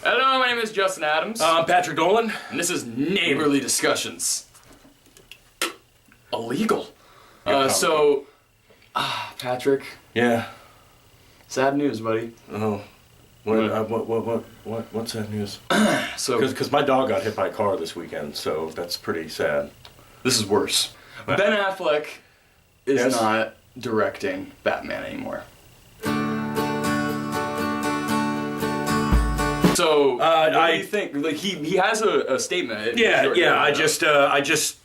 Hello, my name is Justin Adams. I'm Patrick Dolan. And this is Neighborly Discussions. Illegal. Patrick. Yeah. Sad news, buddy. Oh. What's that news? Because my dog got hit by a car this weekend, so that's pretty sad. This is worse. Ben Affleck is not directing Batman anymore. So, what do you think? Like, he has a statement. I just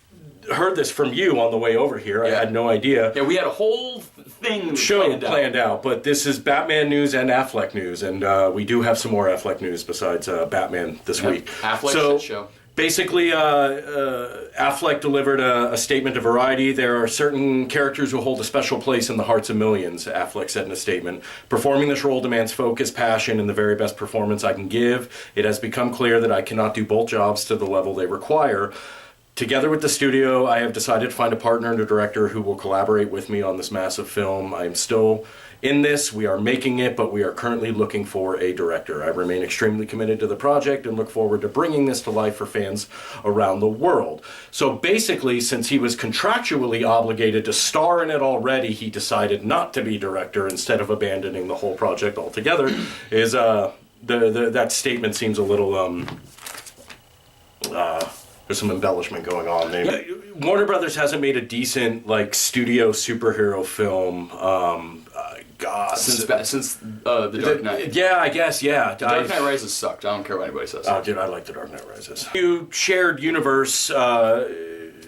heard this from you on the way over here. Yeah. I had no idea. Yeah, we had a whole thing planned out, but this is Batman news and Affleck news, and we do have some more Affleck news besides Batman this week. Affleck show. Basically, Affleck delivered a statement to Variety. There are certain characters who hold a special place in the hearts of millions, Affleck said in a statement. Performing this role demands focus, passion, and the very best performance I can give. It has become clear that I cannot do both jobs to the level they require. Together with the studio, I have decided to find a partner and a director who will collaborate with me on this massive film. I am still in this. We are making it, but we are currently looking for a director. I remain extremely committed to the project and look forward to bringing this to life for fans around the world. So basically, since he was contractually obligated to star in it already, he decided not to be director instead of abandoning the whole project altogether. That statement seems a little there's some embellishment going on there. Yeah. Warner Brothers hasn't made a decent studio superhero film. Since The Dark Knight. Yeah, I guess, yeah. The Dark Knight Rises sucked. I don't care what anybody says. Oh, dude, I like The Dark Knight Rises. New shared universe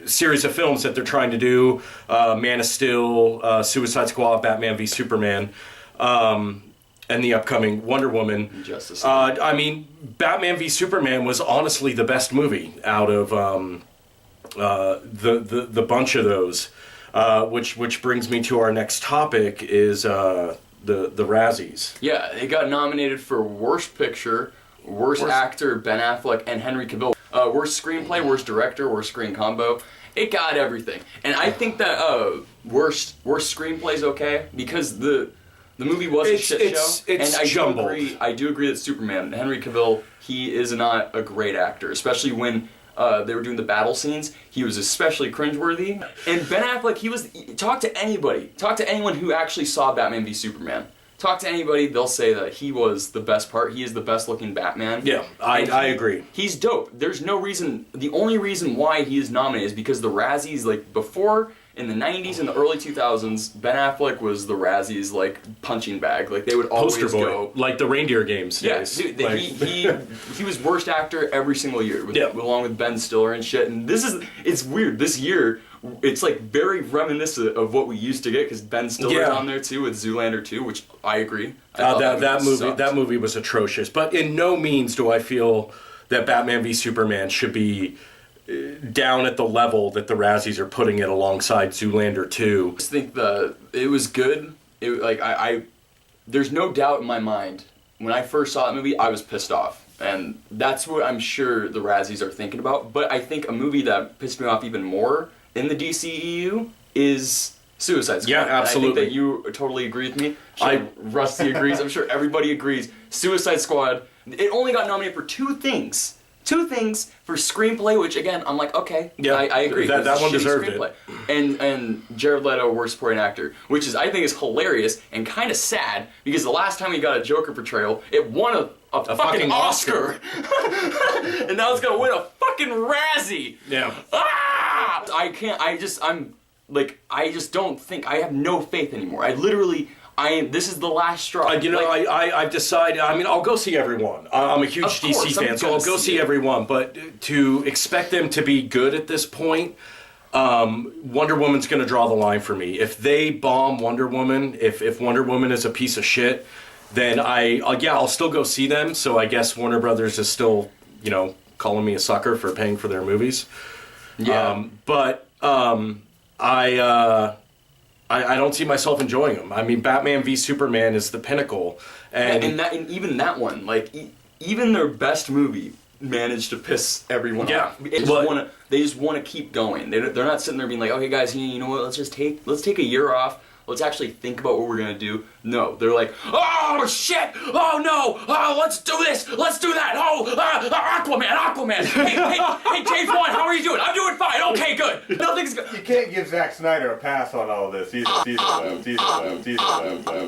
series of films that they're trying to do. Man of Steel, Suicide Squad, Batman v Superman, and the upcoming Wonder Woman. Justice League. I mean, Batman v Superman was honestly the best movie out of the bunch of those. Which brings me to our next topic is the Razzies. Yeah, it got nominated for Worst Picture, Worst Actor, Ben Affleck, and Henry Cavill. Worst Screenplay, Worst Director, Worst Screen Combo. It got everything. And I think that Worst Screenplay is okay, because the movie was a shit show. It's jumbled. I do agree that Superman, Henry Cavill, he is not a great actor, especially when they were doing the battle scenes. He was especially cringeworthy. And Ben Affleck, talk to anyone who actually saw Batman v Superman. Talk to anybody, they'll say that he was the best part. He is the best looking Batman. Yeah, I agree. He's dope. There's no reason, the only reason why he is nominated is because the Razzies, before, in the 90s and the early 2000s, Ben Affleck was the Razzies, punching bag. They would always go... Like the reindeer games. Yeah, dude, he was worst actor every single year, along with Ben Stiller and shit. And it's weird. This year, it's very reminiscent of what we used to get, because Ben Stiller's on there too with Zoolander 2, which I agree. That movie was atrocious. But in no means do I feel that Batman v Superman should be down at the level that the Razzies are putting it alongside Zoolander 2. I just think it was good. There's no doubt in my mind, when I first saw that movie, I was pissed off. And that's what I'm sure the Razzies are thinking about. But I think a movie that pissed me off even more in the DCEU is Suicide Squad. Yeah, absolutely. And I think that you totally agree with me. Rusty agrees. I'm sure everybody agrees. Suicide Squad, it only got nominated for two things. Two things for screenplay, which again, I'm like, okay, yeah, I agree. That one deserved it. And Jared Leto, worst supporting actor, which I think is hilarious and kind of sad, because the last time he got a Joker portrayal, it won a fucking Oscar. And now it's gonna win a fucking Razzie. Yeah. Ah! I just don't think, I have no faith anymore. This is the last straw. I've decided, I'll go see everyone. I'm a huge DC fan, so I'll go see everyone. But to expect them to be good at this point, Wonder Woman's going to draw the line for me. If they bomb Wonder Woman, if Wonder Woman is a piece of shit, then I'll still go see them. So I guess Warner Brothers is still, calling me a sucker for paying for their movies. Yeah. I don't see myself enjoying them. Batman v Superman is the pinnacle, and even that one, even their best movie managed to piss everyone off. They just want to keep going. They're not sitting there being like, okay, guys, you know what? Let's take a year off. let's actually think about what we're gonna do. No, they're like, oh shit, oh no, oh let's do this, let's do that, oh Aquaman, hey James Wan, how are you doing? I'm doing fine, okay, good. Nothing's good. You can't give Zack Snyder a pass on all this. He's a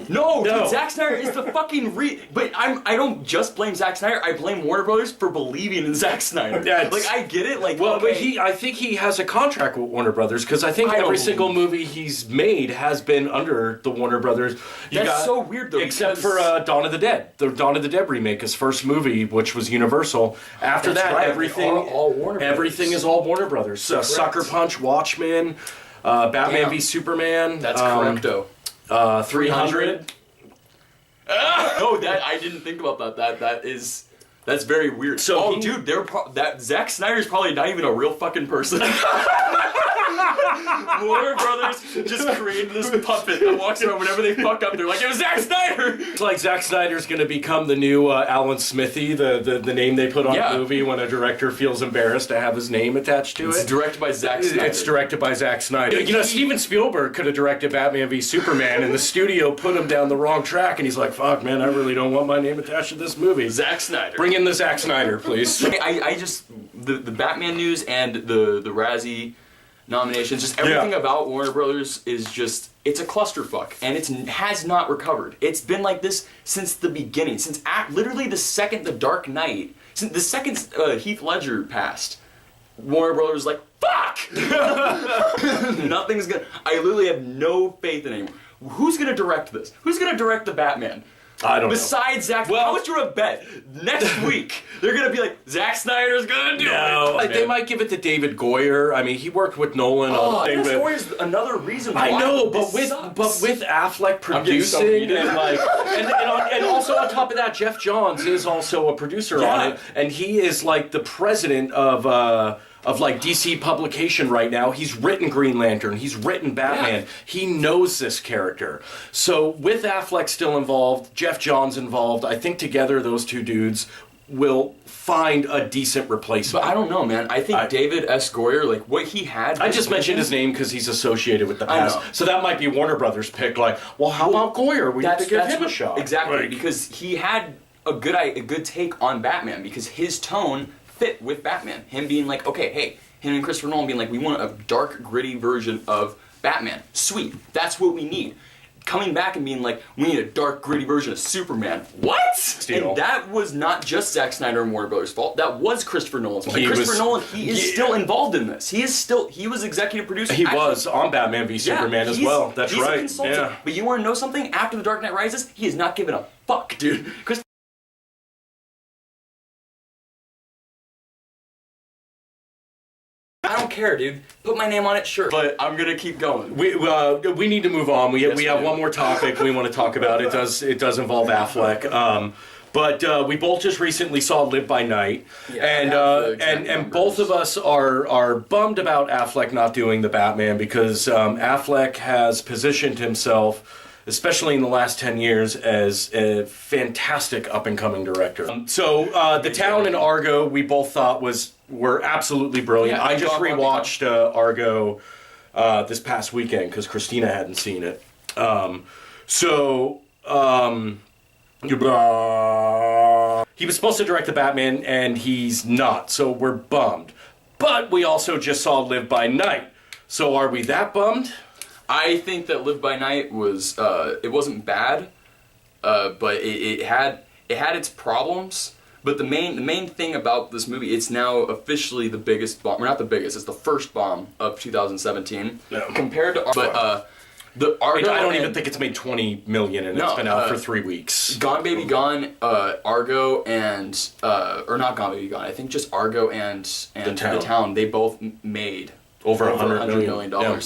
No, dude, Zack Snyder is the fucking but I don't just blame Zack Snyder, I blame Warner Brothers for believing in Zack Snyder. Yeah, like I get it, like well, okay. but I think he has a contract with Warner Brothers because I think every single movie he's made has been under the Warner Brothers. That's so weird though. Except for Dawn of the Dead. The Dawn of the Dead remake, his first movie, which was Universal. After that, right. everything all Warner Brothers. Everything is all Warner Brothers. Sucker Punch, Watchmen, Batman v Superman. That's correcto. 300. No, that I didn't think about that. That's very weird. So dude, that Zack Snyder's probably not even a real fucking person. Warner Brothers just created this puppet that walks around whenever they fuck up. They're like, it was Zack Snyder. It's like Zack Snyder's going to become the new Alan Smithy, the name they put on a movie when a director feels embarrassed to have his name attached to it. It's directed by Zack Snyder. It's directed by Zack Snyder. You know, Steven Spielberg could have directed Batman v Superman, and the studio put him down the wrong track, and he's like, fuck, man, I really don't want my name attached to this movie. Zack Snyder. Bring in the Zack Snyder, please. I just, the Batman news and the Razzie nominations, just everything about Warner Brothers is just, it's a clusterfuck, and it has not recovered. It's been like this since the beginning, since literally the second The Dark Knight, since the second Heath Ledger passed, Warner Brothers was like, fuck! Nothing's gonna, I literally have no faith in anyone. Who's gonna direct this? Who's gonna direct the Batman? I don't know. Besides Zack, how much you bet? Next week, they're gonna be like, Zack Snyder's gonna do it. They might give it to David Goyer. I mean, he worked with Nolan on David Goyer's another reason why. I know, but with Affleck producing and also on top of that, Jeff Johns is also a producer on it, and he is like the president of like DC publication right now. He's written Green Lantern, he's written Batman, he knows this character. So with Affleck still involved, Jeff Johns involved, I think together those two dudes will find a decent replacement. But I don't know, man. I think David S. Goyer, like what he had. I just mentioned his name because he's associated with the past. So that might be Warner Brothers' pick. Like, well, how about Goyer? We need to give him a shot. Exactly, because he had a good take on Batman because his tone fit with Batman. Him being like, okay, hey, him and Christopher Nolan being like, we want a dark, gritty version of Batman. Sweet, that's what we need. Coming back and being like, we need a dark, gritty version of Superman. What? And that was not just Zack Snyder and Warner Brothers' fault. That was Christopher Nolan's fault. Christopher Nolan, he is still involved in this. He was executive producer. He was on Batman v Superman as well. That's he's right. A consultant. But you want to know something? After The Dark Knight Rises, he is not giving a fuck, dude. I don't care, dude. Put my name on it, sure. But I'm gonna keep going. We need to move on. We have one more topic we want to talk about. It does involve Affleck. But we both just recently saw Live by Night, and both of us are bummed about Affleck not doing the Batman because Affleck has positioned himself, especially in the last 10 years, as a fantastic up-and-coming director. So The Town and Argo, we both thought were absolutely brilliant. I just rewatched Argo this past weekend because Christina hadn't seen it. He was supposed to direct the Batman, and he's not, so we're bummed. But we also just saw Live by Night. So are we that bummed? I think that Live by Night was it wasn't bad, but it had its problems. But the main thing about this movie, it's now officially the biggest bomb. Or not the biggest, it's the first bomb of 2017 compared to. But the Argo, I don't even think it's made $20 million, and it's been out for 3 weeks. Gone Baby Gone, Argo, and or not Gone Baby Gone. I think just Argo and The Town. They both made over $100 million. And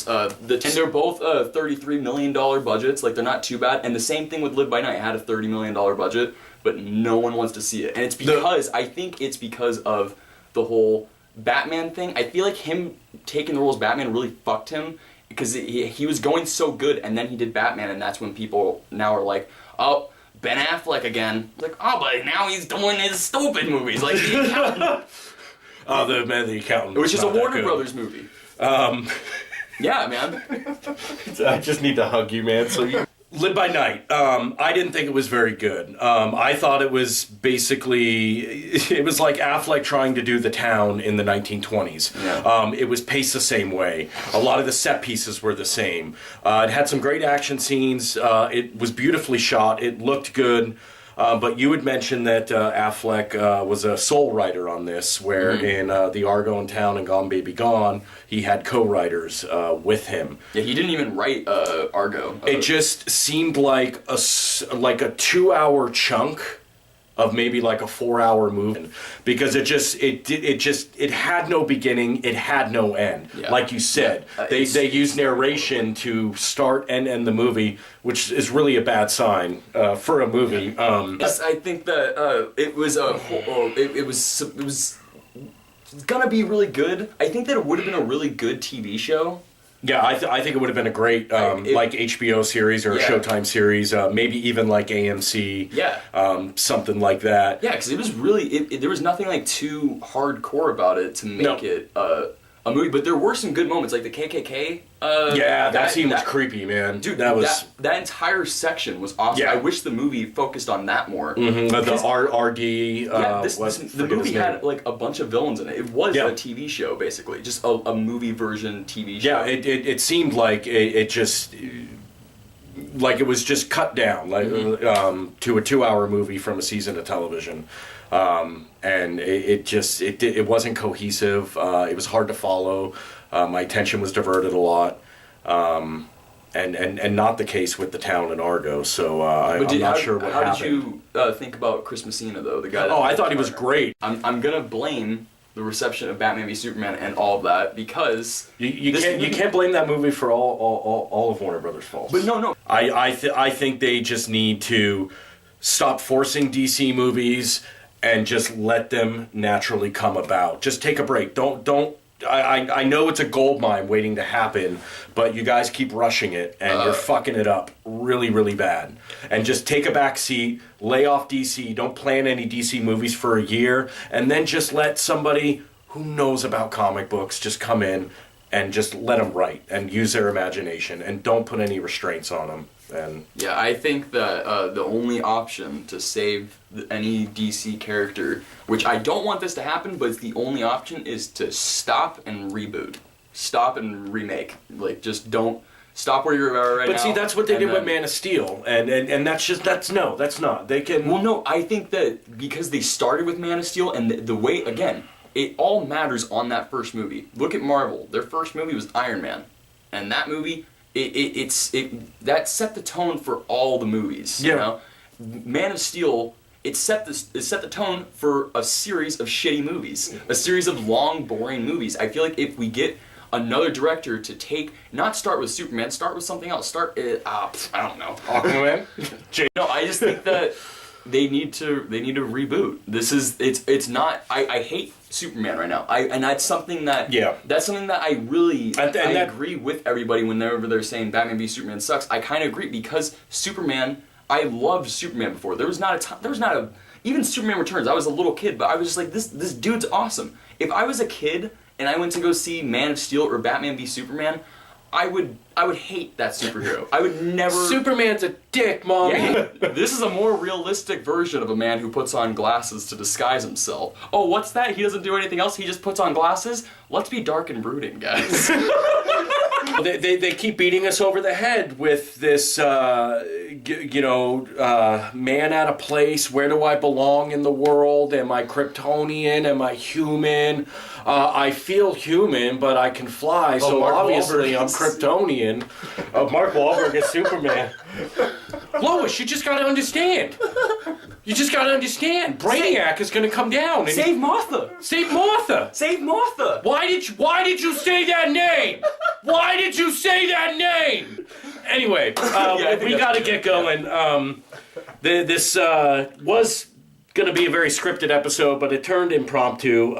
they're both $33 million budgets. Like, they're not too bad. And the same thing with Live by Night. It had a $30 million budget, but no one wants to see it. And it's because, I think it's because of the whole Batman thing. I feel like him taking the role as Batman really fucked him, because he was going so good, and then he did Batman, and that's when people now are like, oh, Ben Affleck again. Like, oh, but now he's doing his stupid movies, like The Accountant. The Accountant. Which is a Warner Brothers movie. Yeah, man. I just need to hug you, man. So you... Live by Night. I didn't think it was very good. I thought it was basically, it was like Affleck trying to do The Town in the 1920s. Yeah. It was paced the same way. A lot of the set pieces were the same. It had some great action scenes. It was beautifully shot. It looked good. But you had mentioned that Affleck was a sole writer on this, where in The Argo in Town and Gone Baby Gone, he had co-writers with him. Yeah, he didn't even write Argo. It just seemed like a 2-hour chunk of maybe like a 4-hour movie, because it had no beginning, it had no end. Yeah. Like you said, they use narration to start and end the movie, which is really a bad sign for a movie. Yes, I think that it was it was gonna be really good. I think that it would have been a really good TV show. Yeah, I think it would have been a great like HBO series or a Showtime series, maybe even like AMC, something like that. Yeah, because it was really there was nothing like too hardcore about it to make it a movie, but there were some good moments, like the KKK. That scene was creepy, man. Dude, that entire section was awesome. Yeah. I wish the movie focused on that more. Mm-hmm. The RD. The movie had like a bunch of villains in it. It was a TV show, basically, just a movie version TV show. Yeah, it seemed like it just like it was just cut down like to a 2-hour movie from a season of television. And it wasn't cohesive. It was hard to follow. My attention was diverted a lot, and not the case with The Town and Argo. So I'm not sure what happened. How did you think about Chris Messina, though? The guy. I thought he was great. I'm gonna blame the reception of Batman v Superman and all of that because you can't blame that movie for all of Warner Brothers' faults. But no. I think they just need to stop forcing DC movies and just let them naturally come about. Just take a break. Don't. I know it's a gold mine waiting to happen, but you guys keep rushing it, and you're fucking it up really, really bad. And just take a back seat, lay off DC, don't plan any DC movies for a year, and then just let somebody who knows about comic books just come in and just let them write and use their imagination, and don't put any restraints on them. And yeah, I think that the only option to save any DC character, which I don't want this to happen, but it's the only option, is to stop and reboot. Stop and remake. Like, just don't stop where you're at right now. But see, that's what they did with Man of Steel, and that's not. They can... Well, no, I think that because they started with Man of Steel, and the way, again, it all matters on that first movie. Look at Marvel. Their first movie was Iron Man, and that movie... that set the tone for all the movies. Yeah. You know? Man of Steel, it set the tone for a series of shitty movies, a series of long, boring movies. I feel like if we get another director to not start with Superman, start with something else. I don't know. Aquaman? No, I just think that they need to reboot. It's not. I hate Superman right now. And that's something that I really I agree with everybody whenever they're saying Batman v Superman sucks. I kind of agree because Superman. I loved Superman before. There was not a even Superman Returns. I was a little kid, but I was just like this dude's awesome. If I was a kid and I went to go see Man of Steel or Batman v Superman, I would hate that superhero. I would never... Superman's a dick, Mommy. Yeah. This is a more realistic version of a man who puts on glasses to disguise himself. Oh, what's that? He doesn't do anything else? He just puts on glasses? Let's be dark and brooding, guys. They keep beating us over the head with this, man out of place. Where do I belong in the world? Am I Kryptonian? Am I human? I feel human, but I can fly, so obviously I'm Kryptonian. Mark Wahlberg is Superman. Lois, you just gotta understand. You just gotta understand. Brainiac is gonna come down and Save Martha! Save Martha! Save Martha! Why did you say that name? Why did you say that name? Anyway, we gotta get going. This was going to be a very scripted episode, but it turned impromptu.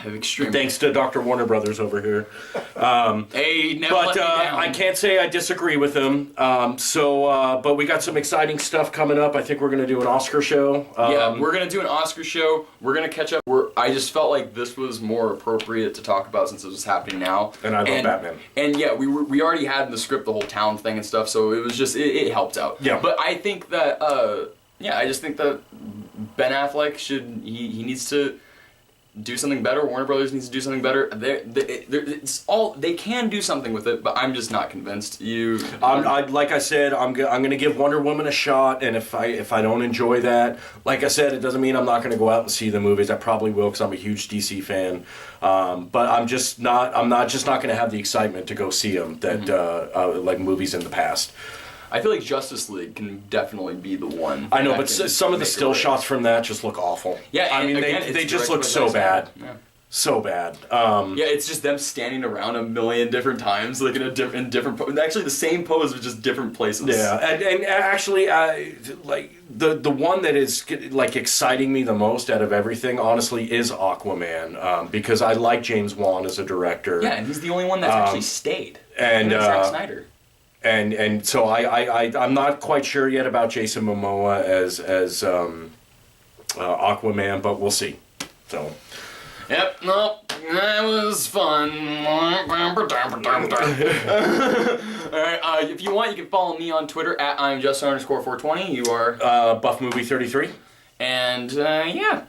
Extreme. Thanks to Dr. Warner Brothers over here. Hey, never let me down. I can't say I disagree with him. But we got some exciting stuff coming up. I think we're going to do an Oscar show. Yeah, we're going to do an Oscar show. We're going to catch up. I just felt like this was more appropriate to talk about since it was happening now. And I love Batman. And yeah, we already had in the script the whole town thing and stuff, so it was just, it helped out. Yeah. But I think that, I just think that Ben Affleck he needs to do something better. Warner Brothers needs to do something better. They can do something with it, but I'm just not convinced. Like I said, I'm going to give Wonder Woman a shot, and if I don't enjoy that, like I said, it doesn't mean I'm not going to go out and see the movies. I probably will because I'm a huge DC fan. But I'm not going to have the excitement to go see them that like movies in the past. I feel like Justice League can definitely be the one. I know, but some of the still shots from that just look awful. Yeah, I mean, they just look so bad. Yeah. So bad. Yeah, it's just them standing around a million different times, like in different actually the same pose with just different places. Yeah, and actually, like the one that is like exciting me the most out of everything, honestly, is Aquaman, because I like James Wan as a director. Yeah, and he's the only one that's actually stayed. And Zack Snyder. And so I'm not quite sure yet about Jason Momoa as Aquaman, but we'll see. So. Yep, no, that was fun. Alright, if you want, you can follow me on Twitter at I'mJust_420. You are BuffMovie33. And yeah.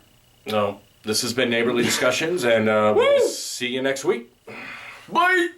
No, this has been Neighborly Discussions, and we'll see you next week. Bye!